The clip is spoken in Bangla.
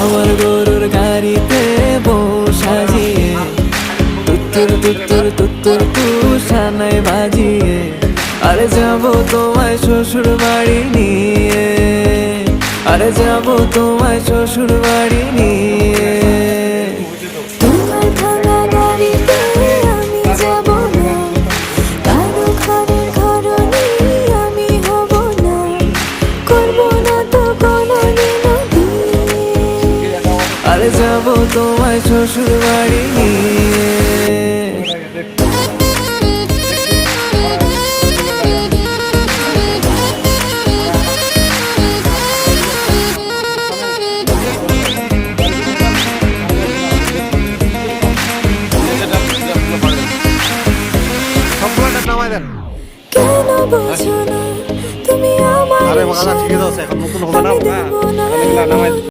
আমার গরুর গাড়িতে বউ সাজিয়ে তুত্তুর তুত্তুর তুত্তুর তুষানায় বাজিয়ে আরে যাবো তোমায় শ্বশুর বাড়ি নিয়ে, আরে যাবো তোমায় শ্বশুর বাড়ি নিয়ে। তোমার ভাঙা গাড়িতে আমি যাব না, কারো ঘরের ঘরনি আমি হব না, করব না তো কোনোদিনও বিয়ে। আরে যাবো তোমায় শ্বশুর বাড়ি নিয়ে। কেন বোঝো না তুমি আমার আরে বাবা ঠিক আছে এখন নতুন হবে না আমি দেব না।